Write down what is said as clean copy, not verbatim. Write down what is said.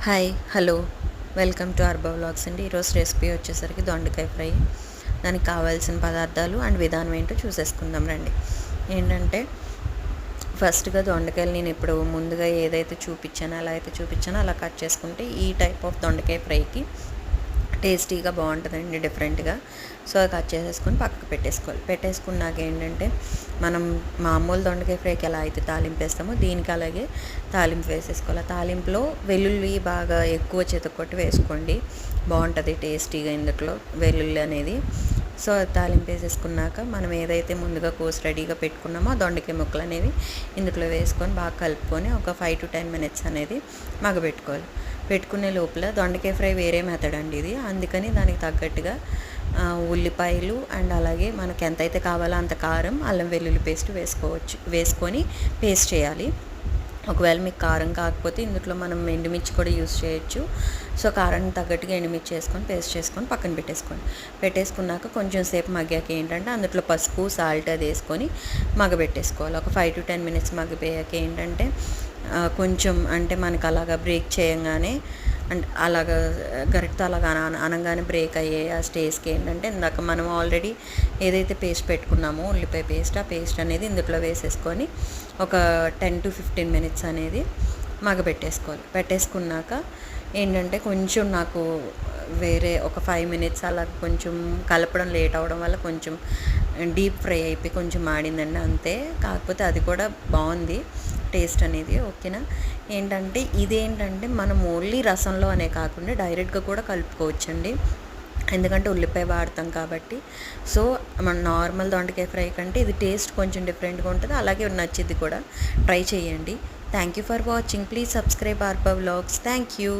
Hi hello welcome to Arba vlogs అండి. ఈరోజు recipe వచ్చేసరికి దొండకాయ ఫ్రై. దానికి కావాల్సిన పదార్థాలు అండ్ విధానం ఏంటో చూసేసుకుందాం రండి. ఏంటంటే ఫస్ట్గా దొండకాయలు నేను ఇప్పుడు ముందుగా ఏదైతే చూపించానో అలా కట్ చేసుకుంటే ఈ టైప్ ఆఫ్ దొండకాయ ఫ్రైకి టేస్టీగా బాగుంటుందండి, డిఫరెంట్గా. సో అది కట్ చేసేసుకొని పక్కకు పెట్టేసుకోవాలి. పెట్టేసుకున్నాక ఏంటంటే మనం మామూలు దొండకాయ ఫ్రైకి ఎలా అయితే తాలింపు వేస్తామో దీనికి అలాగే తాలింపు వేసేసుకోవాలి. తాలింపులో వెల్లుల్లి బాగా ఎక్కువ చితకొట్టి వేసుకోండి, బాగుంటుంది టేస్టీగా ఇందులో వెల్లుల్లి అనేది. సో తాలింపు వేసేసుకున్నాక మనం ఏదైతే ముందుగా కోసి రెడీగా పెట్టుకున్నామో ఆ దొండకాయ ముక్కలు అనేవి ఇందులో వేసుకొని బాగా కలుపుకొని ఒక 5 to 10 minutes అనేది మగబెట్టుకోవాలి. పెట్టుకునే లోపల దొండకాయ ఫ్రై వేరే మెథడ్ అండి ఇది, అందుకని దానికి తగ్గట్టుగా ఉల్లిపాయలు అండ్ అలాగే మనకి ఎంతైతే కావాలో అంత కారం, అల్లం వెల్లుల్లి పేస్ట్ వేసుకొని పేస్ట్ చేయాలి. ఒకవేళ మీకు కారం కాకపోతే ఇందులో మనం ఎండుమిర్చి కూడా యూస్ చేయొచ్చు. సో కారానికి తగ్గట్టుగా ఎండుమిర్చి వేసుకొని పేస్ట్ చేసుకొని పక్కన పెట్టేసుకున్నాక కొంచెం సేపు మగ్గాక ఏంటంటే అందులో పసుపు, సాల్ట్ అది వేసుకొని మగబెట్టేసుకోవాలి. ఒక 5 to 10 minutes మగ్గపోయాక ఏంటంటే కొంచెం అంటే మనకు అలాగా బ్రేక్ చేయంగానే అండ్ అలాగా గరిటతో అలాగా అనగానే బ్రేక్ అయ్యే ఆ స్టేజ్కి ఏంటంటే ఇందాక మనం ఆల్రెడీ ఏదైతే పేస్ట్ పెట్టుకున్నామో ఉల్లిపాయ పేస్ట్, ఆ పేస్ట్ అనేది ఇందులో వేసేసుకొని ఒక 10 to 15 minutes అనేది మగబెట్టేసుకోవాలి. పెట్టేసుకున్నాక ఏంటంటే కొంచెం నాకు వేరే ఒక 5 minutes అలా కొంచెం కలపడం లేట్ అవ్వడం వల్ల కొంచెం డీప్ ఫ్రై అయిపోయి కొంచెం మాడిందండి, అంతే. కాకపోతే అది కూడా బాగుంది టేస్ట్ అనేది, ఓకేనా. ఏంటంటే ఇదేంటంటే మనం ఓన్లీ రసంలో అనే కాకుండా డైరెక్ట్గా కూడా కలుపుకోవచ్చండి, ఎందుకంటే ఉల్లిపాయ వాడతాం కాబట్టి. సో మన నార్మల్ దొండకాయ ఫ్రై కంటే ఇది టేస్ట్ కొంచెం డిఫరెంట్గా ఉంటుంది, అలాగే నచ్చింది కూడా. ట్రై చేయండి. Thank you for watching. Please subscribe Arba vlogs. Thank you.